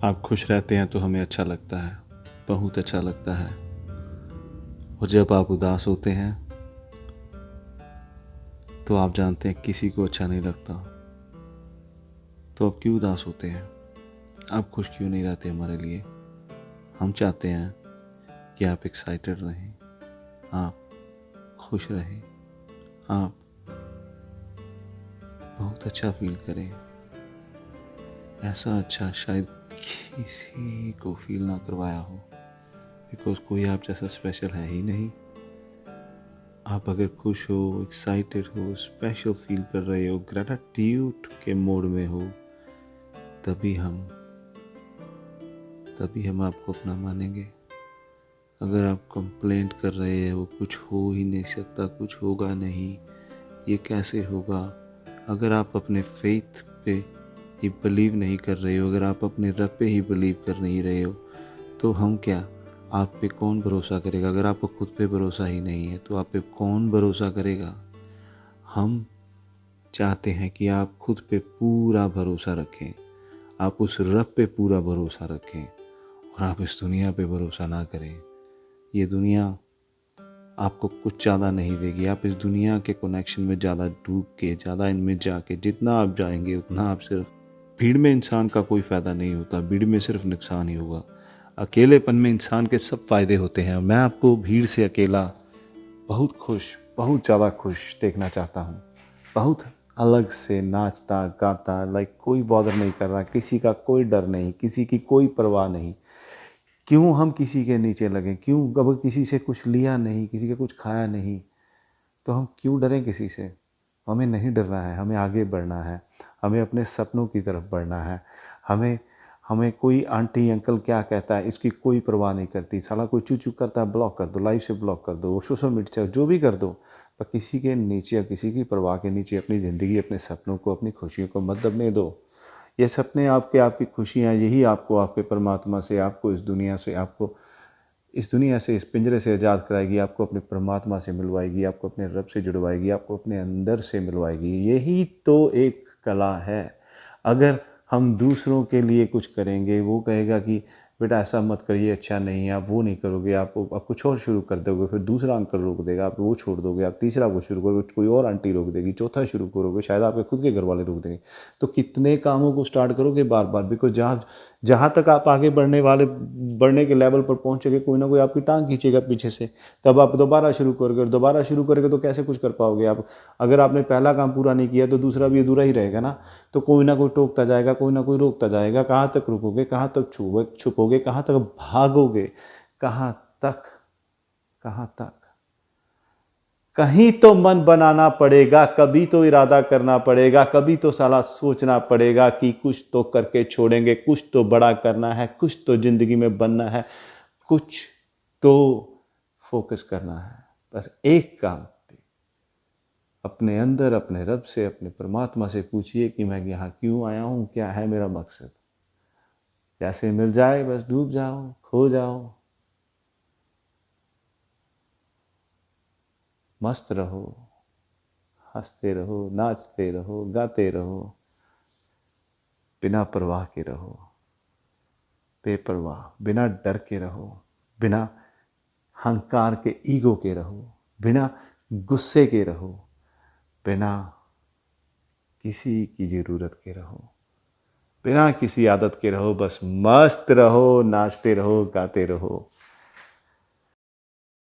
आप खुश रहते हैं तो हमें अच्छा लगता है, बहुत अच्छा लगता है। और जब आप उदास होते हैं तो आप जानते हैं किसी को अच्छा नहीं लगता। तो आप क्यों उदास होते हैं? आप खुश क्यों नहीं रहते हमारे लिए? हम चाहते हैं कि आप एक्साइटेड रहें, आप खुश रहें, आप बहुत अच्छा फील करें। ऐसा अच्छा शायद किसी को फील ना करवाया हो, बिकॉज कोई आप जैसा स्पेशल है ही नहीं। आप अगर खुश हो, एक्साइटेड हो, स्पेशल फील कर रहे हो, ग्रेटिट्यूड के मोड में हो, तभी हम आपको अपना मानेंगे। अगर आप कंप्लेंट कर रहे हो कुछ हो ही नहीं सकता, कुछ होगा नहीं, ये कैसे होगा, अगर आप अपने फेथ पे ही बिलीव नहीं कर रहे हो, अगर आप अपने रब पे ही बिलीव कर नहीं रहे हो, तो हम क्या, आप पे कौन भरोसा करेगा? अगर आपको खुद पे भरोसा ही नहीं है तो आप पे कौन भरोसा करेगा? हम चाहते हैं कि आप खुद पे पूरा भरोसा रखें, आप उस रब पे पूरा भरोसा रखें और आप इस दुनिया पे भरोसा ना करें। ये दुनिया आपको कुछ ज़्यादा नहीं देगी। आप इस दुनिया के कनेक्शन में ज़्यादा डूब के, ज़्यादा इनमें जाके जितना आप जाएंगे उतना आप सिर्फ, भीड़ में इंसान का कोई फ़ायदा नहीं होता, भीड़ में सिर्फ नुकसान ही होगा। अकेलेपन में इंसान के सब फ़ायदे होते हैं। मैं आपको भीड़ से अकेला बहुत खुश, बहुत ज़्यादा खुश देखना चाहता हूँ, बहुत अलग से नाचता गाता, लाइक कोई बॉदर नहीं कर रहा, किसी का कोई डर नहीं, किसी की कोई परवाह नहीं। क्यों हम किसी के नीचे लगे? क्यों? कभी किसी से कुछ लिया नहीं, किसी का कुछ खाया नहीं, तो हम क्यों डरें किसी से? हमें नहीं डरना है, हमें आगे बढ़ना है, हमें अपने सपनों की तरफ बढ़ना है। हमें हमें कोई आंटी अंकल क्या कहता है इसकी कोई परवाह नहीं करती। साला कोई चू चू करता है, ब्लॉक कर दो, लाइफ से ब्लॉक कर दो, सोशल मीडिया जो भी कर दो, पर किसी के नीचे, किसी की परवाह के नीचे अपनी ज़िंदगी, अपने सपनों को, अपनी खुशियों को मत दबने दो। ये सपने आपके, आपकी खुशियाँ, यही आपको आपके परमात्मा से, आपको इस दुनिया से, आपको इस दुनिया से, इस पिंजरे से आज़ाद कराएगी, आपको अपने परमात्मा से मिलवाएगी, आपको अपने रब से जुड़वाएगी, आपको अपने अंदर से मिलवाएगी। यही तो एक कला है। अगर हम दूसरों के लिए कुछ करेंगे, वो कहेगा कि बेटा ऐसा मत करिए, अच्छा नहीं है, आप वो नहीं करोगे, आप कुछ और शुरू कर दोगे, फिर दूसरा अंकल रोक देगा, आप वो छोड़ दोगे, आप तीसरा वो शुरू करोगे, कोई और आंटी रोक देगी, चौथा शुरू करोगे, शायद आपके खुद के घर वाले रोक देंगे। तो कितने कामों को स्टार्ट करोगे बार बार? बिकॉज जहाँ जहाँ तक आप आगे बढ़ने के लेवल पर पहुँचोगे, कोई ना कोई आपकी टांग खींचेगा पीछे से, तब आप दोबारा शुरू करोगे, और दोबारा शुरू करोगे तो कैसे कुछ कर पाओगे आप? अगर आपने पहला काम पूरा नहीं किया तो दूसरा भी अधूरा ही रहेगा ना। तो कोई ना कोई टोकता जाएगा, कोई ना कोई रोकता जाएगा। कहाँ तक रुकोगे, कहाँ तक छुपोगे, कहाँ तक भागोगे, कहाँ तक, कहाँ तक? कहीं तो मन बनाना पड़ेगा, कभी तो इरादा करना पड़ेगा, कभी तो साला सोचना पड़ेगा कि कुछ तो करके छोड़ेंगे, कुछ तो बड़ा करना है, कुछ तो जिंदगी में बनना है, कुछ तो फोकस करना है। बस एक काम पे अपने अंदर, अपने रब से, अपने परमात्मा से पूछिए कि मैं यहाँ क्यों आया हूँ, क्या है मेरा मकसद। जैसे मिल जाए बस डूब जाओ, खो जाओ, मस्त रहो, हंसते रहो, नाचते रहो, गाते रहो, बिना परवाह के रहो, बेपरवाह, बिना डर के रहो, बिना हंकार के, ईगो के रहो, बिना गुस्से के रहो, बिना किसी की ज़रूरत के रहो, बिना किसी आदत के रहो, बस मस्त रहो, नाचते रहो, गाते रहो।